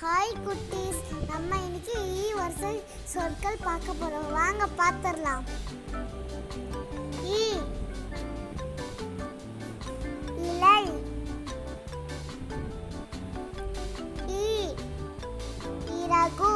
Hi குட்டீஸ், நம்ம இன்னைக்கு வரிசை சொற்கள் பார்க்க போறோம். வாங்க பார்த்துடலாம். ஈ, இலை. ஈ, இறகு.